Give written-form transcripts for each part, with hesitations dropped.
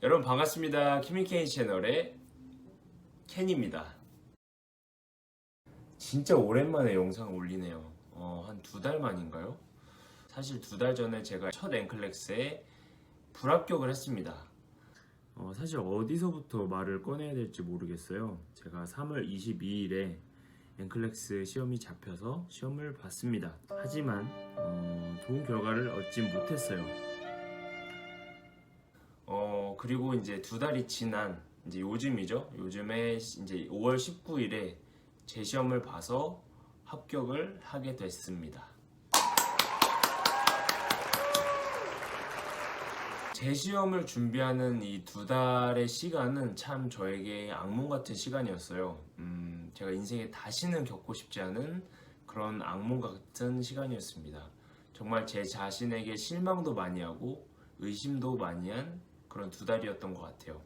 여러분 반갑습니다. 키미케인 채널의 켄입니다. 진짜 오랜만에 영상 올리네요. 한 2달 만인가요? 사실 2달 전에 제가 첫 앵클렉스에 불합격을 했습니다. 사실 어디서부터 말을 꺼내야 될지 모르겠어요. 제가 3월 22일에 앵클렉스 시험이 잡혀서 시험을 봤습니다. 하지만 좋은 결과를 얻지 못했어요. 그리고 이제 2달이 지난 이제 요즘이죠. 요즘에 이제 5월 19일에 제 시험을 봐서 합격을 하게 됐습니다. 제 시험을 준비하는 이 2달의 시간은 참 저에게 악몽 같은 시간이었어요. 제가 인생에 다시는 겪고 싶지 않은 그런 악몽 같은 시간이었습니다. 정말 제 자신에게 실망도 많이 하고 의심도 많이 한 그런 2달이었던 것 같아요.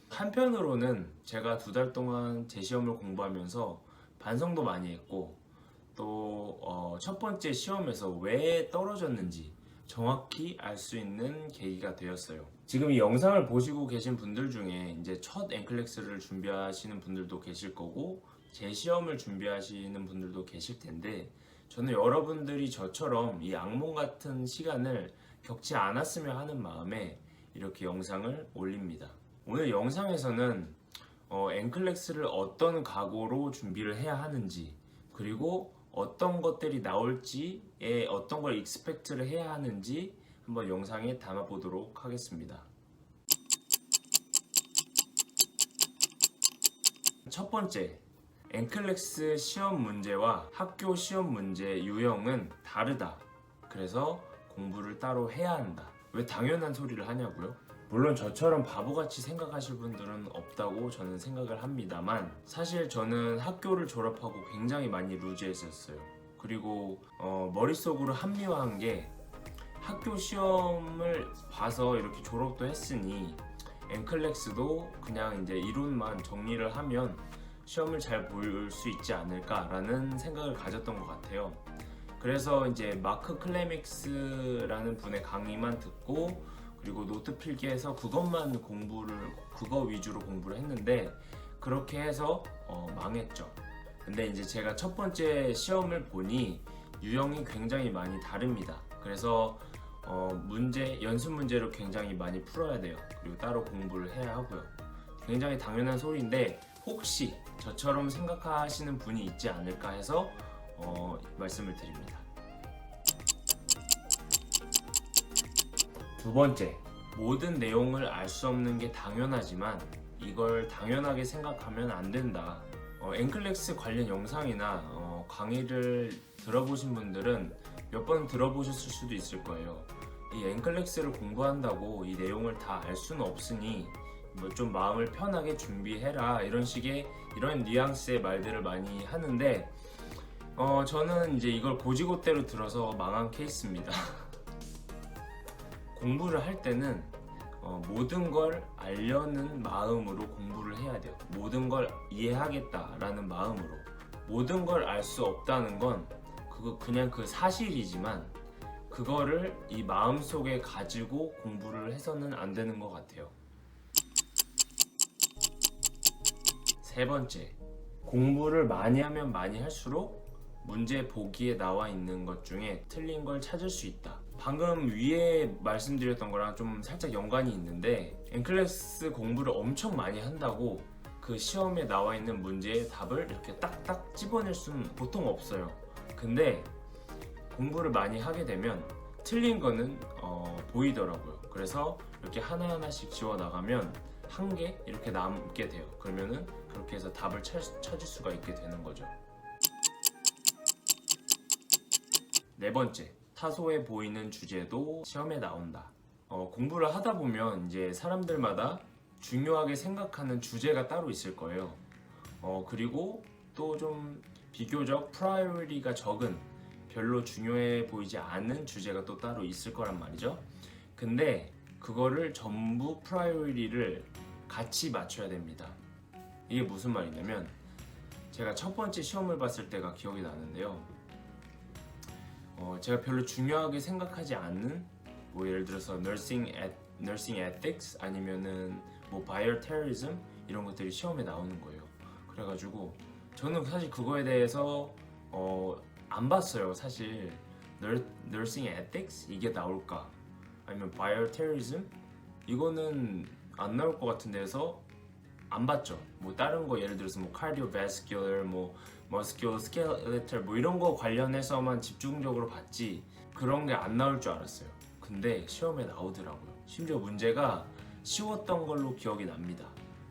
한편으로는 제가 2달 동안 제 시험을 공부하면서 반성도 많이 했고 또 첫 번째 시험에서 왜 떨어졌는지 정확히 알 수 있는 계기가 되었어요. 지금 이 영상을 보시고 계신 분들 중에 이제 첫 앵클렉스를 준비하시는 분들도 계실 거고 제 시험을 준비하시는 분들도 계실 텐데 저는 여러분들이 저처럼 이 악몽 같은 시간을 겪지 않았으면 하는 마음에 이렇게 영상을 올립니다. 오늘 영상에서는 앵클렉스를 어떤 각오로 준비를 해야 하는지 그리고 어떤 것들이 나올지에 어떤 걸 익스펙트를 해야 하는지 한번 영상에 담아 보도록 하겠습니다. 첫 번째, 앵클렉스 시험 문제와 학교 시험 문제 유형은 다르다. 그래서 공부를 따로 해야 한다. 왜 당연한 소리를 하냐고요? 물론 저처럼 바보같이 생각하실 분들은 없다고 저는 생각을 합니다만 사실 저는 학교를 졸업하고 굉장히 많이 루즈했었어요. 그리고 머릿속으로 합리화한 게 학교 시험을 봐서 이렇게 졸업도 했으니 앵클렉스도 그냥 이제 이론만 정리를 하면 시험을 잘 볼 수 있지 않을까라는 생각을 가졌던 것 같아요. 그래서 이제 마크 클레믹스라는 분의 강의만 듣고 그리고 노트 필기해서 그거 위주로 공부를 했는데 그렇게 해서 망했죠. 근데 이제 제가 첫 번째 시험을 보니 유형이 굉장히 많이 다릅니다. 그래서 연습 문제로 굉장히 많이 풀어야 돼요. 그리고 따로 공부를 해야 하고요. 굉장히 당연한 소리인데 혹시 저처럼 생각하시는 분이 있지 않을까 해서 말씀을 드립니다. 두 번째, 모든 내용을 알 수 없는 게 당연하지만 이걸 당연하게 생각하면 안 된다. 앵클렉스 관련 영상이나 강의를 들어보신 분들은 몇 번 들어보셨을 수도 있을 거예요. 이 앵클렉스를 공부한다고 이 내용을 다 알 수는 없으니 뭐 좀 마음을 편하게 준비해라 이런 뉘앙스의 말들을 많이 하는데 저는 이제 이걸 고지고대로 들어서 망한 케이스입니다. 공부를 할 때는 모든 걸 알려는 마음으로 공부를 해야 돼요. 모든 걸 이해하겠다라는 마음으로. 모든 걸 알 수 없다는 건 그냥 그 사실이지만 그거를 이 마음속에 가지고 공부를 해서는 안 되는 것 같아요. 세 번째, 공부를 많이 하면 많이 할수록 문제 보기에 나와 있는 것 중에 틀린 걸 찾을 수 있다. 방금 위에 말씀드렸던 거랑 좀 살짝 연관이 있는데 앵클렉스 공부를 엄청 많이 한다고 그 시험에 나와 있는 문제의 답을 이렇게 딱딱 집어낼 수는 보통 없어요. 근데 공부를 많이 하게 되면 틀린 거는 보이더라고요. 그래서 이렇게 하나하나씩 지워 나가면 한 개 이렇게 남게 돼요. 그러면은 그렇게 해서 답을 찾을 수가 있게 되는 거죠. 네 번째, 타소해 보이는 주제도 시험에 나온다. 공부를 하다 보면 이제 사람들마다 중요하게 생각하는 주제가 따로 있을 거예요. 그리고 또 좀 비교적 프라이어리티가 적은 별로 중요해 보이지 않은 주제가 또 따로 있을 거란 말이죠. 근데 그거를 전부 프라이어리티를 같이 맞춰야 됩니다. 이게 무슨 말이냐면 제가 첫 번째 시험을 봤을 때가 기억이 나는데요. 제가 별로 중요하게 생각하지 않는 뭐 예를 들어서 nursing at nursing ethics 아니면은 뭐 bioterrorism 이런 것들이 시험에 나오는 거예요. 그래가지고 저는 사실 그거에 대해서 안 봤어요. 사실 nursing ethics 이게 나올까? 아니면 bioterrorism 이거는 안 나올 것 같은 데서 안 봤죠. 뭐 다른 거 예를 들어서 뭐 cardiovascular, 뭐 musculoskeletal 뭐 이런 거 관련해서만 집중적으로 봤지 그런 게 안 나올 줄 알았어요. 근데 시험에 나오더라고요. 심지어 문제가 쉬웠던 걸로 기억이 납니다.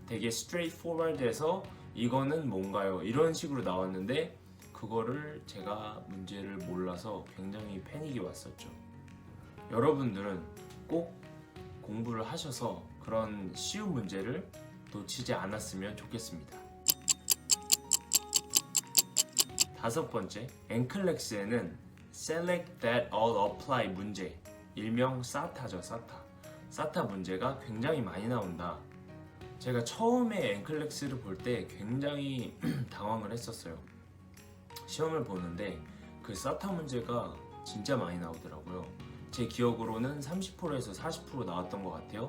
되게 straightforward해서 이거는 뭔가요? 이런 식으로 나왔는데 그거를 제가 문제를 몰라서 굉장히 패닉이 왔었죠. 여러분들은 꼭 공부를 하셔서 그런 쉬운 문제를 놓치지 않았으면 좋겠습니다. 5번째, NCLEX에는 Select That All Apply 문제, 일명 SATA죠, SATA. SATA 문제가 굉장히 많이 나온다. 제가 처음에 NCLEX를 볼 때 굉장히 당황을 했었어요. 시험을 보는데 그 SATA 문제가 진짜 많이 나오더라고요. 제 기억으로는 30%에서 40% 나왔던 것 같아요.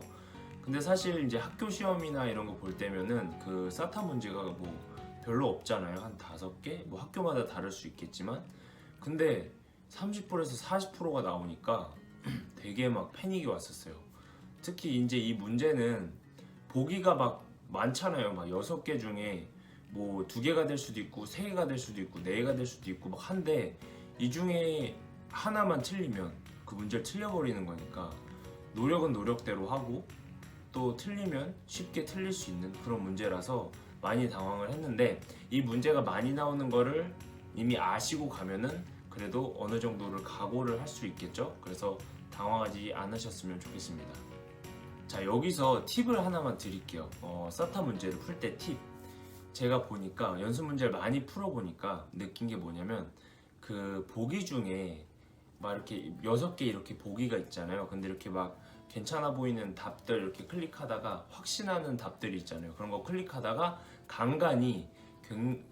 근데 사실 이제 학교 시험이나 이런 거 볼 때면은 그 SATA 문제가 뭐 별로 없잖아요. 한 5개? 뭐 학교마다 다를 수 있겠지만 근데 30%에서 40%가 나오니까 되게 막 패닉이 왔었어요. 특히 이제 이 문제는 보기가 막 많잖아요. 막 6개 중에 뭐 2개가 될 수도 있고 3개가 될 수도 있고 4개가 될 수도 있고 막 한데 이 중에 하나만 틀리면 그 문제를 틀려버리는 거니까 노력은 노력대로 하고 또 틀리면 쉽게 틀릴 수 있는 그런 문제라서 많이 당황을 했는데 이 문제가 많이 나오는 거를 이미 아시고 가면은 그래도 어느 정도를 각오를 할 수 있겠죠? 그래서 당황하지 않으셨으면 좋겠습니다. 자, 여기서 팁을 하나만 드릴게요. SATA 문제를 풀 때 팁. 제가 보니까 연습 문제를 많이 풀어보니까 느낀 게 뭐냐면 그 보기 중에 막 이렇게 6개 이렇게 보기가 있잖아요. 근데 이렇게 막 괜찮아 보이는 답들 이렇게 클릭하다가 확신하는 답들이 있잖아요. 그런 거 클릭하다가 간간이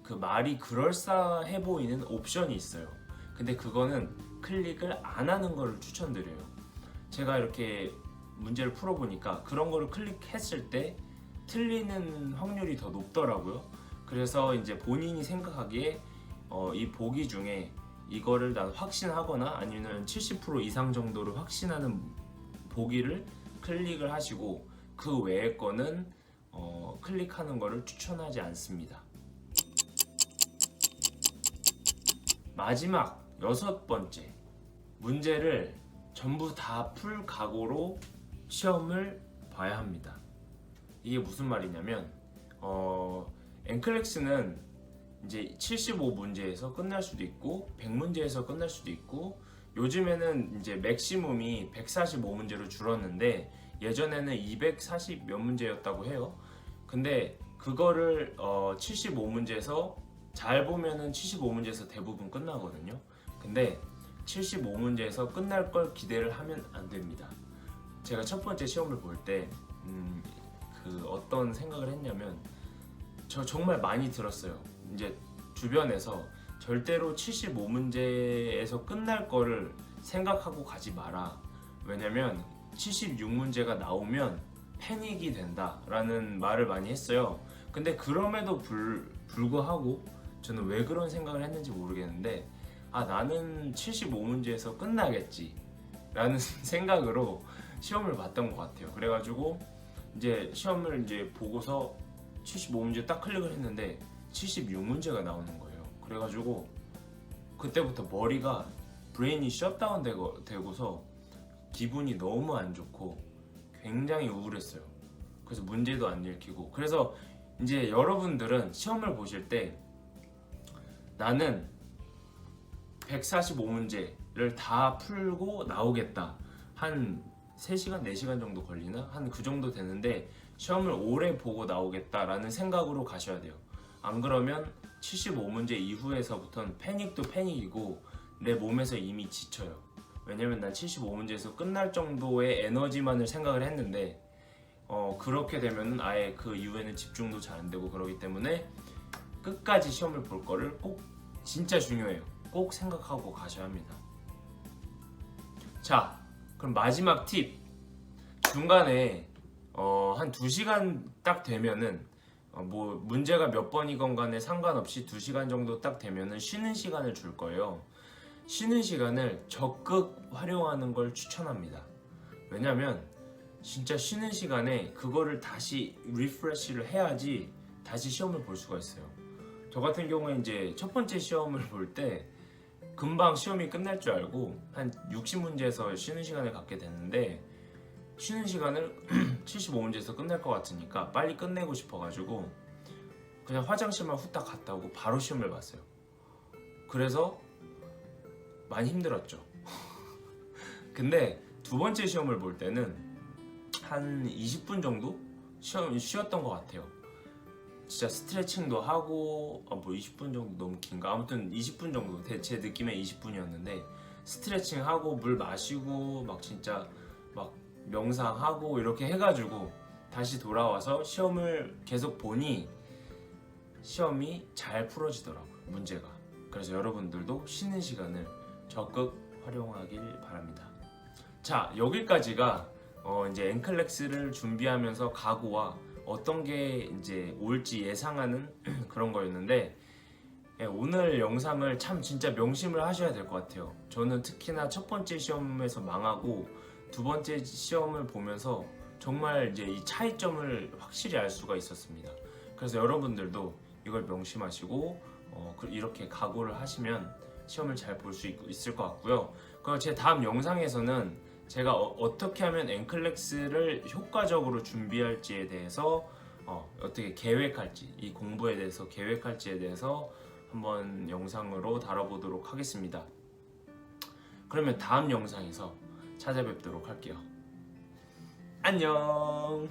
그 말이 그럴싸해 보이는 옵션이 있어요. 근데 그거는 클릭을 안 하는 거를 추천드려요. 제가 이렇게 문제를 풀어보니까 그런 거를 클릭했을 때 틀리는 확률이 더 높더라고요. 그래서 이제 본인이 생각하기에 이 보기 중에 이거를 난 확신하거나 아니면 70% 이상 정도를 확신하는 보기를 클릭을 하시고 그 외의 거는 클릭하는 거를 추천하지 않습니다. 마지막 6번째, 문제를 전부 다 풀 각오로 시험을 봐야 합니다. 이게 무슨 말이냐면 NCLEX는 이제 75문제에서 끝날 수도 있고 100문제에서 끝날 수도 있고 요즘에는 이제 맥시멈이 145문제로 줄었는데 예전에는 240 몇 문제였다고 해요. 근데 그거를 75문제에서 잘 보면은 75문제에서 대부분 끝나거든요. 근데 75문제에서 끝날 걸 기대를 하면 안 됩니다. 제가 첫 번째 시험을 볼 때 그 어떤 생각을 했냐면 저 정말 많이 들었어요. 이제 주변에서 절대로 75문제에서 끝날 거를 생각하고 가지 마라. 왜냐면 76문제가 나오면 패닉이 된다라는 말을 많이 했어요. 근데 그럼에도 불구하고 저는 왜 그런 생각을 했는지 모르겠는데 나는 75문제에서 끝나겠지 라는 생각으로 시험을 봤던 것 같아요. 그래가지고 이제 시험을 이제 보고서 75문제 딱 클릭을 했는데 76문제가 나오는 거예요. 그래가지고 그때부터 머리가 브레인이 셧다운 되고서 기분이 너무 안 좋고 굉장히 우울했어요. 그래서 문제도 안 읽히고 그래서 이제 여러분들은 시험을 보실 때 나는 145문제를 다 풀고 나오겠다. 한 3시간, 4시간 정도 걸리나? 한 그 정도 되는데 시험을 오래 보고 나오겠다라는 생각으로 가셔야 돼요. 안 그러면 75문제 이후에서부터는 패닉도 패닉이고 내 몸에서 이미 지쳐요. 왜냐면 난 75문제에서 끝날 정도의 에너지만을 생각을 했는데 그렇게 되면 아예 그 이후에는 집중도 잘 안 되고 그러기 때문에 끝까지 시험을 볼 거를 꼭 진짜 중요해요. 꼭 생각하고 가셔야 합니다. 자, 그럼 마지막 팁. 중간에 한 2시간 딱 되면은 뭐 문제가 몇 번이건 간에 상관없이 2시간 정도 딱 되면은 쉬는 시간을 줄 거예요. 쉬는 시간을 적극 활용하는 걸 추천합니다. 왜냐면 진짜 쉬는 시간에 그거를 다시 리프레시를 해야지 다시 시험을 볼 수가 있어요. 저 같은 경우에 이제 첫 번째 시험을 볼 때 금방 시험이 끝날 줄 알고 한 60문제에서 쉬는 시간을 갖게 됐는데, 쉬는 시간을 75문제에서 끝날 것 같으니까 빨리 끝내고 싶어가지고 그냥 화장실만 후딱 갔다 오고 바로 시험을 봤어요. 그래서 많이 힘들었죠. 근데 두 번째 시험을 볼 때는 한 20분 정도 쉬었던 것 같아요. 진짜 스트레칭도 하고 뭐 20분 정도 너무 긴가? 아무튼 20분 정도, 제 느낌에 20분이었는데 스트레칭하고 물 마시고 막 진짜 막 명상하고 이렇게 해가지고 다시 돌아와서 시험을 계속 보니 시험이 잘 풀어지더라고요, 문제가. 그래서 여러분들도 쉬는 시간을 적극 활용하길 바랍니다. 자, 여기까지가 이제 엔클렉스를 준비하면서 각오와 어떤 게 이제 올지 예상하는 그런 거였는데, 오늘 영상을 참 진짜 명심을 하셔야 될 것 같아요. 저는 특히나 첫 번째 시험에서 망하고 두 번째 시험을 보면서 정말 이제 이 차이점을 확실히 알 수가 있었습니다. 그래서 여러분들도 이걸 명심하시고 이렇게 각오를 하시면 시험을 잘 볼 수 있을 것 같고요. 그리고 제 다음 영상에서는 제가 어떻게 하면 엔클렉스를 효과적으로 준비할지에 대해서 어떻게 계획할지, 이 공부에 대해서 계획할지에 대해서 한번 영상으로 다뤄보도록 하겠습니다. 그러면 다음 영상에서 찾아뵙도록 할게요. 안녕.